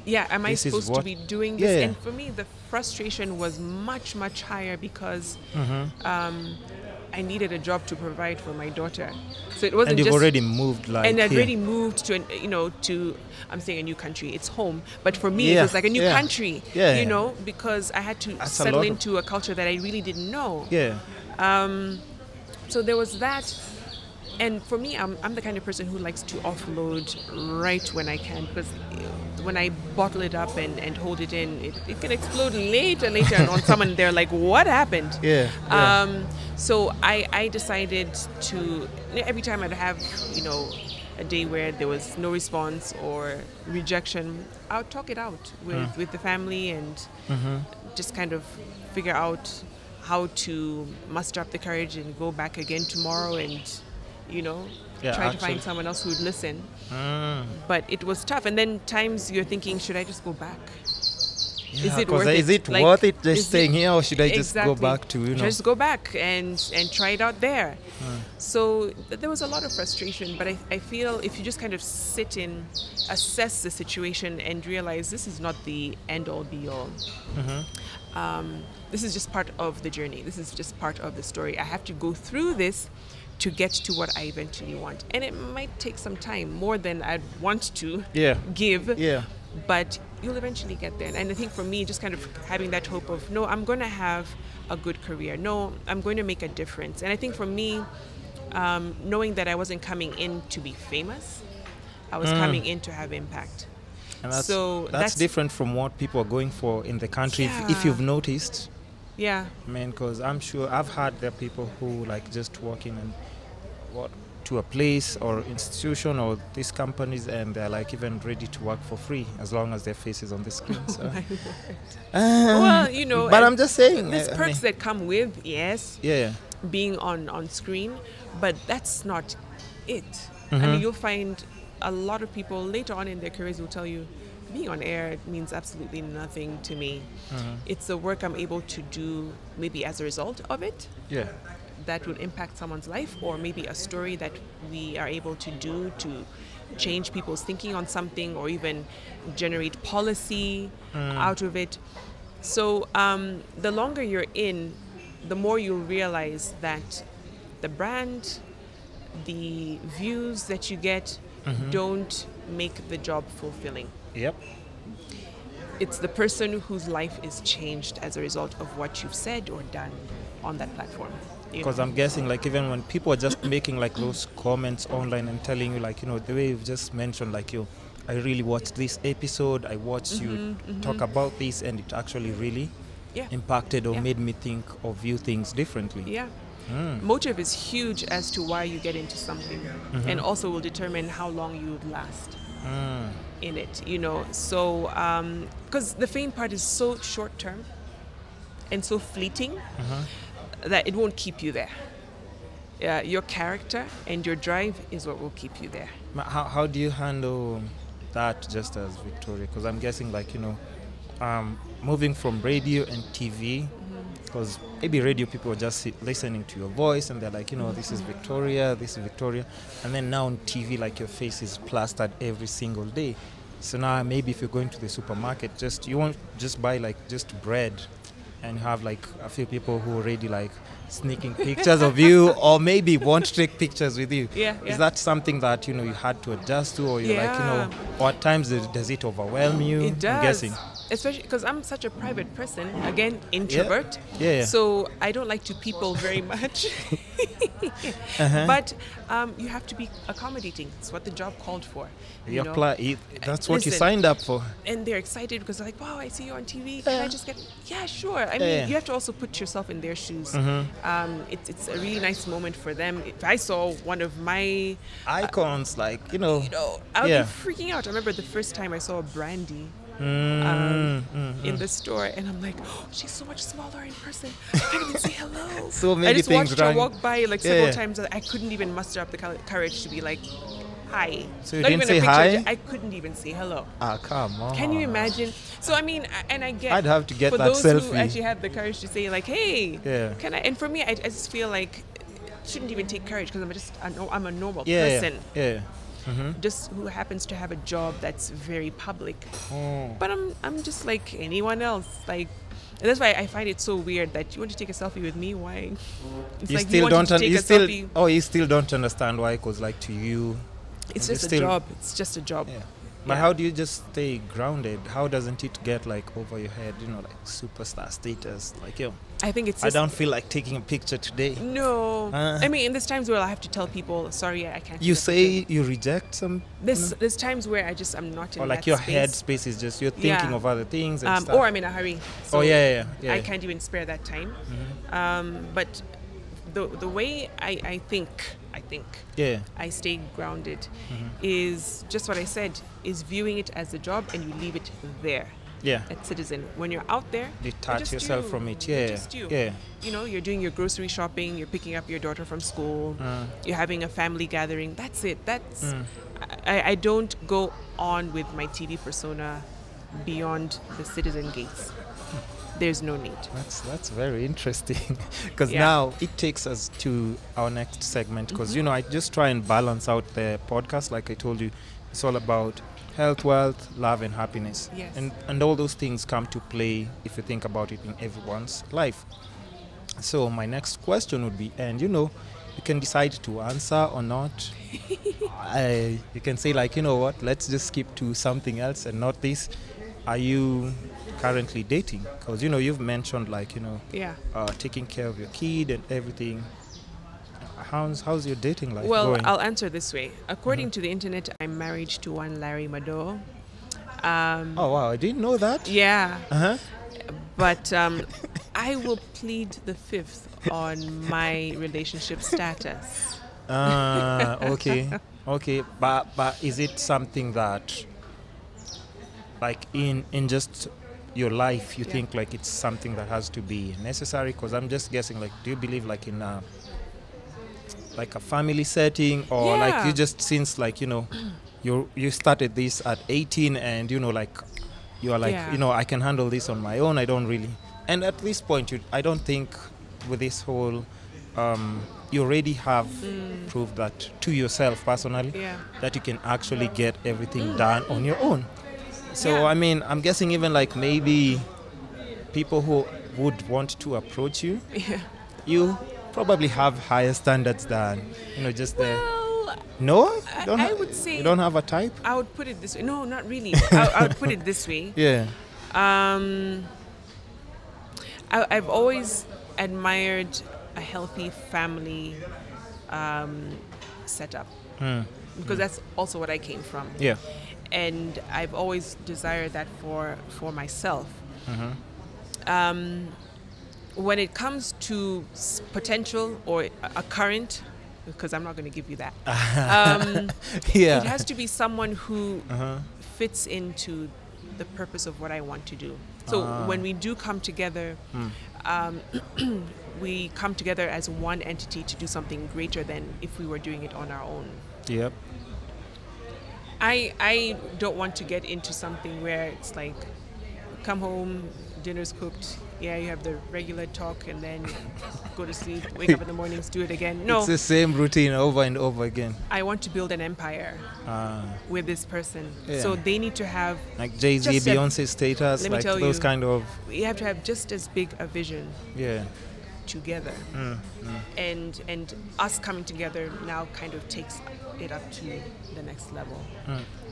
Yeah, am I supposed to be doing this? And for me, the frustration was much, much higher because I needed a job to provide for my daughter. So it wasn't just... And you've already moved, like... And I'd already moved to, I'm saying a new country. It's home. But for me, it was like a new country, because I had to settle into a culture that I really didn't know. So there was that. And for me, I'm the kind of person who likes to offload right when I can, because when I bottle it up and hold it in, it can explode later on someone. They're like, what happened? So I decided to, every time I'd have, a day where there was no response or rejection, I would talk it out with the family and just kind of figure out how to muster up the courage and go back again tomorrow and try to find someone else who would listen. But it was tough. And then times you're thinking, should I just go back? Is it worth it? Is it worth it just staying here, or should I just go back to, Just go back and try it out there. So there was a lot of frustration, but I feel if you just kind of sit in, assess the situation and realize this is not the end-all be-all. This is just part of the journey. This is just part of the story. I have to go through this to get to what I eventually want. And it might take some time, more than I'd want to give, but you'll eventually get there. And I think for me, just kind of having that hope of, no, I'm going to have a good career. No, I'm going to make a difference. And I think for me, knowing that I wasn't coming in to be famous, I was coming in to have impact. And that's different from what people are going for in the country, if you've noticed. I mean, because I'm sure I've had there people who like just walk in and to a place or institution or these companies, and they're like even ready to work for free as long as their face is on the screen. So. Well, but I'm just saying, there's perks that come with being on screen, but that's not it. I mean, you'll find a lot of people later on in their careers will tell you, being on air means absolutely nothing to me. It's the work I'm able to do maybe as a result of it that will impact someone's life, or maybe a story that we are able to do to change people's thinking on something, or even generate policy out of it. So the longer you're in, the more you'll realize that the brand, the views that you get don't make the job fulfilling. It's the person whose life is changed as a result of what you've said or done on that platform. Because I'm guessing, like, even when people are just making like those comments online and telling you, like, the way you've just mentioned, like, I really watched this episode, I watched you talk about this, and it actually really impacted or made me think or view things differently. Motive is huge as to why you get into something, and also will determine how long you would last in it, so because the fame part is so short term and so fleeting that it won't keep you there. Your character and your drive is what will keep you there. How do you handle that just as Victoria? Because I'm guessing, like, moving from radio and TV, because maybe radio people are just listening to your voice and they're like, this is Victoria, and then now on TV, like, your face is plastered every single day. So now maybe if you're going to the supermarket, you won't just buy like just bread and have like a few people who already like sneaking pictures of you, or maybe want to take pictures with you. Is that something that you had to adjust to, or you're like, or at times does it overwhelm you? It does. I'm guessing. Especially because I'm such a private person, again, introvert. So I don't like to people very much. But you have to be accommodating. It's what the job called for. That's what you signed up for. And they're excited because they're like, wow, I see you on TV. Can I just get... Yeah, sure. I mean, you have to also put yourself in their shoes. It's a really nice moment for them. If I saw one of my... icons, I would be freaking out. I remember the first time I saw Brandy in the store, and I'm like, oh, she's so much smaller in person. I can't even say hello. So many I just things watched her walk by like several times. I couldn't even muster up the courage to be like, hi. So you not didn't even say hi? I couldn't even say hello. Ah, come on. Can you imagine? So I mean, and I get. I'd have to get for that those selfie. who actually have the courage to say like, hey, can I? And for me, I just feel like it shouldn't even take courage because I'm a normal person. Just who happens to have a job that's very public. But I'm just like anyone else. Like, and that's why I find it so weird that you want to take a selfie with me. Why? It's you like still you don't. selfie. Oh, you still don't understand why? Because like to you, it's just a job. It's just a job. Yeah. But how do you just stay grounded? How doesn't it get like over your head? You know, like superstar status. Like I think it's. I don't feel like taking a picture today. No, I mean, in there's times where I have to tell people, sorry, I can't. You say you reject some. There's times where I'm not in. Or like that your space. head space is just you're thinking of other things and stuff. Or I'm in a hurry. So yeah. I can't even spare that time. But the way I think I stay grounded is just what I said, is viewing it as a job and you leave it there. At Citizen. When you're out there, detach yourself from it. Just you. You know, you're doing your grocery shopping, you're picking up your daughter from school, you're having a family gathering. That's it. I don't go on with my TV persona beyond the Citizen gates. There's no need. That's very interesting because now it takes us to our next segment because I just try and balance out the podcast. Like I told you, it's all about health, wealth, love and happiness. Yes. And all those things come to play if you think about it in everyone's life. So my next question would be, and you can decide to answer or not. You can say like, you know what, let's just skip to something else and not this. Are you currently dating? Because you've mentioned like taking care of your kid and everything. How's your dating life going? I'll answer this way. According to the internet, I'm married to one Larry Mado. Oh wow, I didn't know that. Yeah. But I will plead the fifth on my relationship status. Okay. But is it something that like in just your life you think like it's something that has to be necessary? Because I'm just guessing, like, do you believe like in a family setting, or like you just, since like you started this at 18 and like you are like I can handle this on my own, I don't really, and at this point I don't think with this whole you already have proved that to yourself personally that you can actually get everything done on your own. So I mean, I'm guessing even like maybe people who would want to approach you, you probably have higher standards than just the. No, I would say you don't have a type. I would put it this way. No, not really. I would put it this way. Yeah. I've always admired a healthy family setup because that's also what I came from. Yeah. And I've always desired that for myself. When it comes to potential or a current, because I'm not going to give you that, it has to be someone who fits into the purpose of what I want to do. So when we do come together, we come together as one entity to do something greater than if we were doing it on our own. Yep. I don't want to get into something where it's like, come home, dinner's cooked, you have the regular talk, and then go to sleep, wake up in the mornings, do it again. No. It's the same routine over and over again. I want to build an empire with this person. Yeah. So they need to have... Like Jay-Z, Beyonce status, let me like tell those you, kind of... You have to have just as big a vision. Yeah. Together. And us coming together now kind of takes it up to the next level.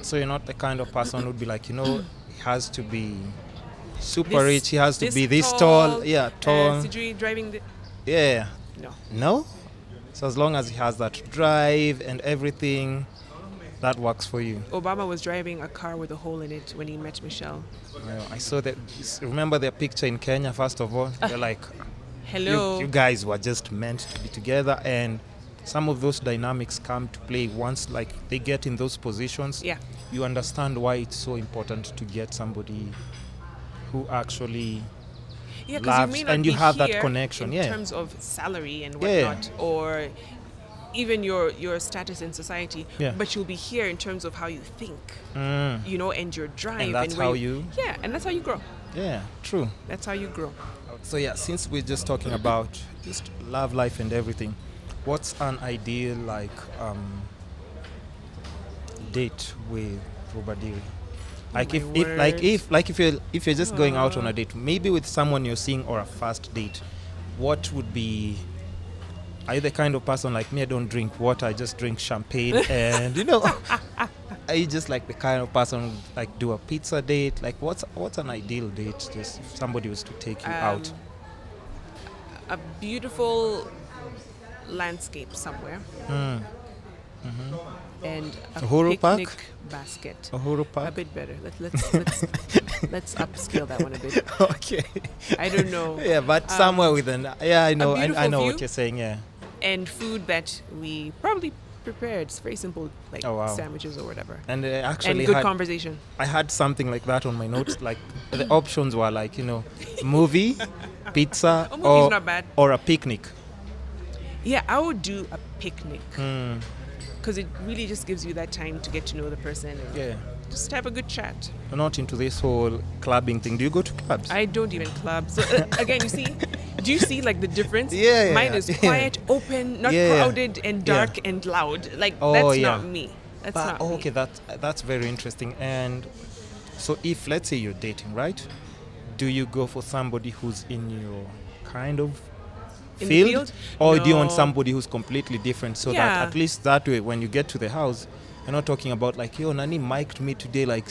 So you're not the kind of person who would be like, he has to be super rich, he has to be this tall. Tall. Driving No? So as long as he has that drive and everything, that works for you. Obama was driving a car with a hole in it when he met Michelle. I saw that. Remember their picture in Kenya, first of all? They're like... Hello. You guys were just meant to be together, and some of those dynamics come to play once like they get in those positions. you understand why it's so important to get somebody who actually loves, you may and you have that connection. In terms of salary and whatnot, or even your status in society, but you'll be here in terms of how you think, you know, and your drive. And that's how you... Yeah, and that's how you grow. Yeah, true. That's how you grow. So yeah, since we're just talking about just love life and everything, what's an ideal date with Rubadiri? If you're just going out on a date, maybe with someone you're seeing, or a first date, what would be... Are you the kind of person like me? I don't drink water, I just drink champagne. And you know, are you just like the kind of person like do a pizza date? Like what's an ideal date? Just if somebody was to take you out. A beautiful landscape somewhere. And a Uhuru picnic Park? basket. Uhuru Park? A bit better. Let's upscale that one a bit. Okay. I don't know. Yeah, but somewhere with an... Yeah, I know. I know what you're saying, yeah. And food that we probably prepared. It's very simple, like sandwiches or whatever. And actually, and good conversation. I had something like that on my notes. Like the options were like, you know, movie, pizza, movie's not bad. Or a picnic. Yeah, I would do a picnic. Because it really just gives you that time to get to know the person and just have a good chat. You're not into this whole clubbing thing. Do you go to clubs? I don't even club. So again, do you see like the difference? Yeah. Mine is quiet, open, not crowded and dark and loud. Like that's not me. That's not me. Okay, that's very interesting. And so if, let's say you're dating, right? Do you go for somebody who's in your kind of field? Or do you want somebody who's completely different, so that at least that way when you get to the house, you're not talking about like, yo, Nani mic'd me today, like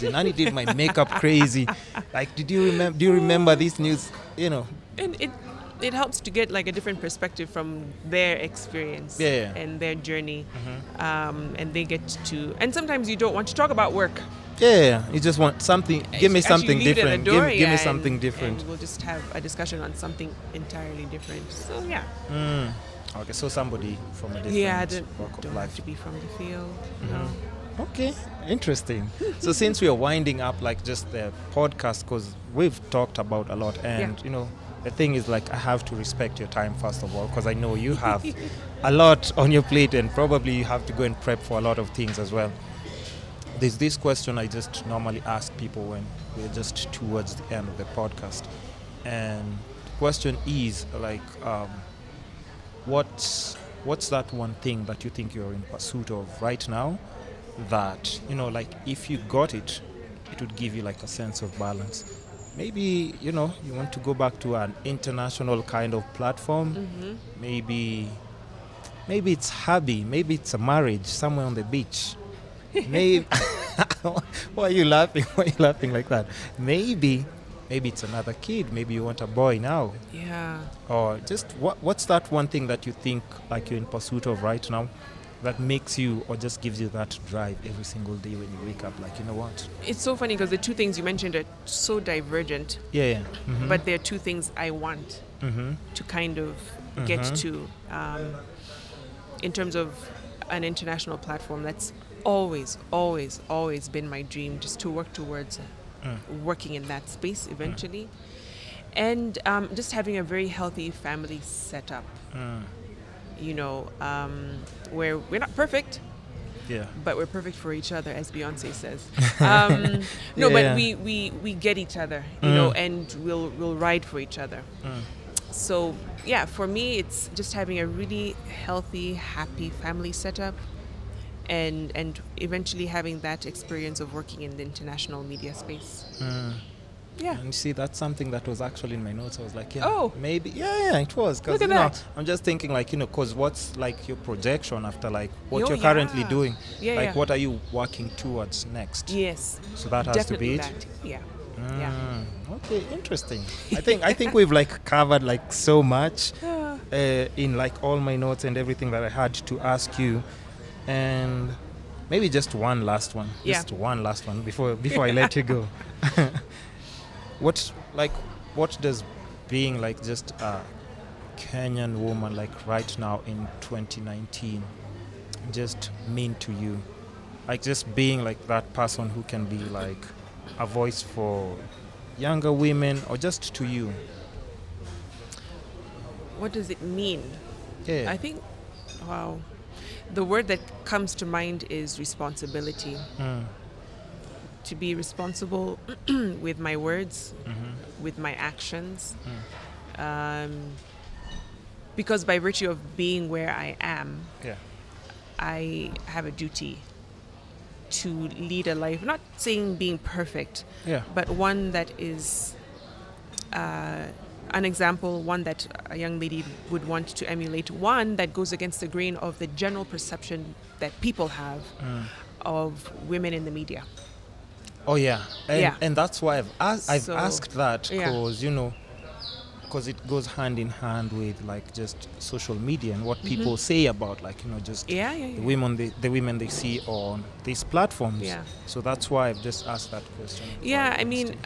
Nani did my makeup crazy. Like, do you remember this news? You know. And it helps to get like a different perspective from their experience and their journey. And they get to, and sometimes you don't want to talk about work. Yeah, you just want something. Give me something different. Give me something different. And we'll just have a discussion on something entirely different. So yeah. Okay, so somebody from a different walk of life. Don't have to be from the field. No. Okay, interesting. So since we are winding up like just the podcast, because we've talked about a lot, and you know, the thing is like I have to respect your time first of all, because I know you have a lot on your plate, and probably you have to go and prep for a lot of things as well. There's this question I just normally ask people when we're just towards the end of the podcast, and the question is like, what's that one thing that you think you're in pursuit of right now, that, you know, like if you got it, it would give you like a sense of balance? Maybe, you know, you want to go back to an international kind of platform. Maybe it's hobby, maybe it's a marriage somewhere on the beach. Maybe why are you laughing like that? Maybe it's another kid. Maybe you want a boy now. Yeah. Or just what's that one thing that you think like you're in pursuit of right now, that makes you, or just gives you that drive every single day when you wake up, like, you know what? It's so funny because the two things you mentioned are so divergent. Yeah. But they're two things I want to kind of get to, in terms of an international platform. That's always been my dream, just to work towards working in that space eventually. And just having a very healthy family setup. You know, where we're not perfect, but we're perfect for each other, as Beyonce says. But we get each other, you know, and we'll ride for each other. So yeah, for me, it's just having a really healthy, happy family setup, and eventually having that experience of working in the international media space. Yeah. And you see, that's something that was actually in my notes. I was like, maybe. Yeah, it was. Look at that. I'm just thinking, like, you know, because what's like your projection after like what you're currently doing? What are you working towards next? Yes. So that has to be it. Yeah. Okay, interesting. I think we've like covered like so much in like all my notes and everything that I had to ask you, and maybe just one last one. Just one last one before I let you go. What does being like just a Kenyan woman like right now in 2019 just mean to you? like just being like that person who can be like a voice for younger women, or just to you? What does it mean? Yeah. I think, wow, the word that comes to mind is responsibility. To be responsible with my words, with my actions. Because by virtue of being where I am, I have a duty to lead a life, not saying being perfect, but one that is an example, one that a young lady would want to emulate, one that goes against the grain of the general perception that people have of women in the media. Oh yeah, and that's why I've asked that, because because it goes hand in hand with like just social media and what people say about like just the women they see on these platforms. So that's why I've just asked that question. I mean,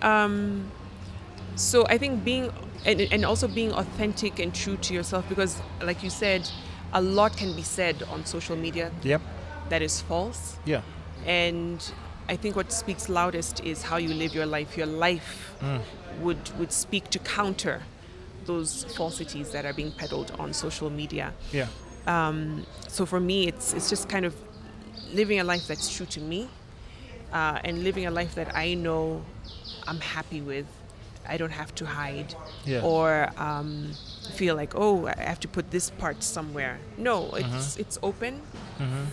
so I think being and also being authentic and true to yourself, because like you said, a lot can be said on social media that is false. And I think what speaks loudest is how you live your life. Your life would speak to counter those falsities that are being peddled on social media. So for me, it's just kind of living a life that's true to me, and living a life that I know I'm happy with. I don't have to hide or feel like, oh, I have to put this part somewhere. No, it's open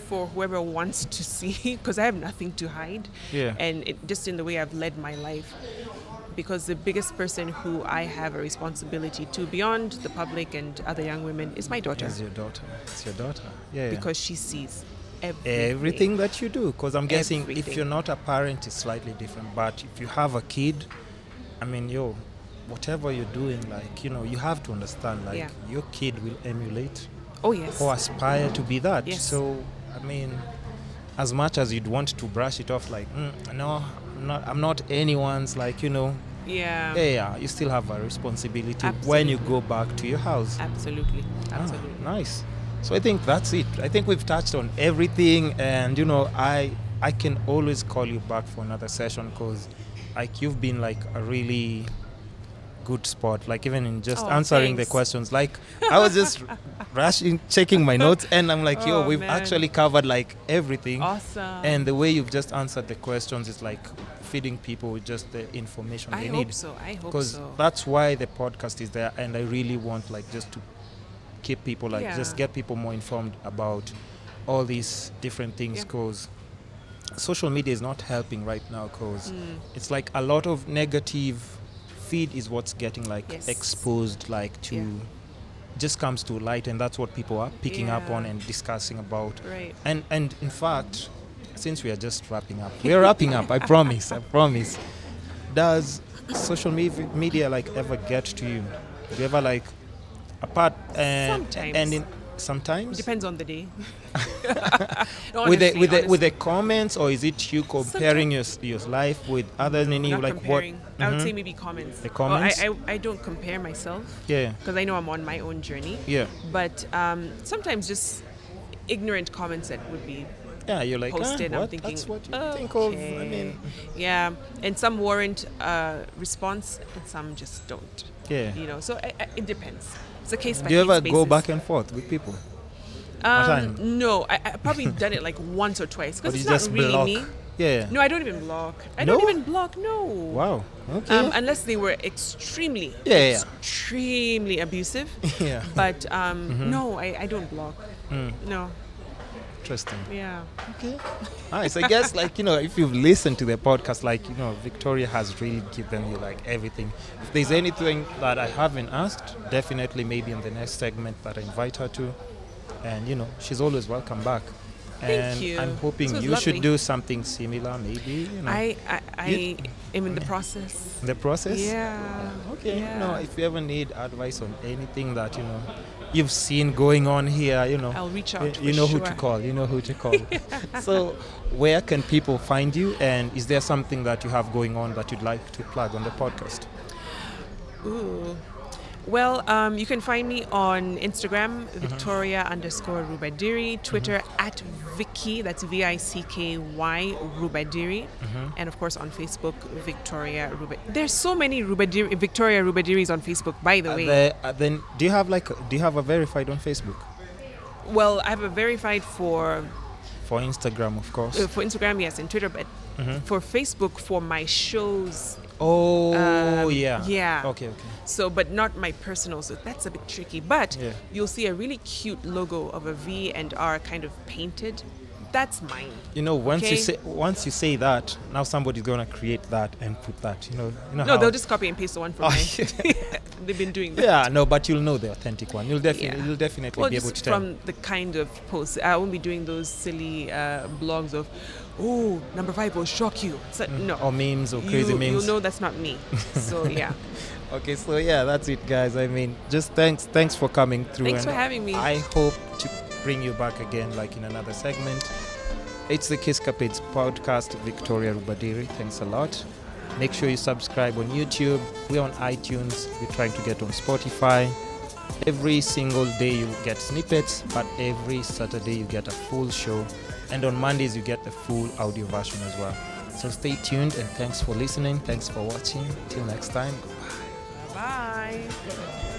for whoever wants to see, because I have nothing to hide. And just in the way I've led my life. Because the biggest person who I have a responsibility to, beyond the public and other young women, is my daughter. It's your daughter. It's your daughter. Because she sees everything that you do. Because I'm guessing if you're not a parent, it's slightly different. But if you have a kid, I mean, whatever you're doing, like, you have to understand, like, your kid will emulate. Oh, yes. Or aspire to be that. Yes. So, I mean, as much as you'd want to brush it off, like, no, I'm not anyone's, like, you still have a responsibility when you go back to your house. Absolutely. Nice. So I think that's it. I think we've touched on everything, and I can always call you back for another session, because like you've been like a really good sport, like even in just answering the questions. Like I was just rushing, checking my notes, and I'm like, we've actually covered like everything. Awesome. And the way you've just answered the questions is like feeding people with just the information they need. I hope so. Because that's why the podcast is there, and I really want like just to keep people like just get people more informed about all these different things, because social media is not helping right now, because it's like a lot of negative feed is what's getting like exposed, like to just comes to light, and that's what people are picking up on and discussing about. And in fact, since we are just wrapping up, I promise. Does social media like ever get to you? Do you ever like apart sometimes? Sometimes depends on the day. with the comments, or is it you comparing your life with others? Not like comparing. What? I would say maybe comments. The comments. I don't compare myself. Because I know I'm on my own journey. But sometimes just ignorant comments that would be you're like posted. I'm thinking, that's what you think of. I mean, and some warrant response, and some just don't. So it depends. It's a case by case. Do you ever go back and forth with people? No, I probably done it like once or twice, because it's not really block? me. No, I don't even block. Don't even block. No. Wow. Okay. Unless they were extremely abusive. But no, I don't block. No. Interesting. Okay. Nice. I guess like if you've listened to the podcast, like Victoria has really given you like everything. If there's anything that I haven't asked, definitely maybe in the next segment that I invite her to, and she's always welcome back. Thank you. I'm hoping you should do something similar, maybe. I am in the process. The process? Yeah. Okay. If you ever need advice on anything that you've seen going on here, I'll reach out. Who to call. You know who to call. So, where can people find you? And is there something that you have going on that you'd like to plug on the podcast? Ooh. Well, you can find me on Instagram, Victoria_Rubadiri, Twitter at Vicky, that's Vicky Rubadiri, and of course on Facebook, Victoria Rubadiri. There's so many Victoria Rubadiris on Facebook, by the way. Then do you have a verified on Facebook? Well, I have a verified for Instagram, of course. For Instagram, yes, and Twitter, but for Facebook, for my shows. Oh, yeah. Yeah. Okay. So, but not my personal, so that's a bit tricky. But you'll see a really cute logo of a V and R kind of painted. That's mine. Once you say that, now somebody's gonna create that and put that. No, they'll just copy and paste the one from mine. They've been doing that. Yeah, no, but you'll know the authentic one. You'll definitely be able to tell. From the kind of posts, I won't be doing those silly blogs of, number 5 will shock you. So, no. Or memes or crazy memes. You'll know that's not me. So yeah. Okay, so yeah, that's it, guys. I mean, just thanks for coming through. Thanks for having me. I hope to bring you back again, like in another segment. It's the Kiss Capades podcast, Victoria Rubadiri. Thanks a lot. Make sure you subscribe on YouTube. We're on iTunes. We're trying to get on Spotify. Every single day you get snippets, but every Saturday you get a full show. And on Mondays you get the full audio version as well. So stay tuned and thanks for listening. Thanks for watching. Till next time. Goodbye. Bye.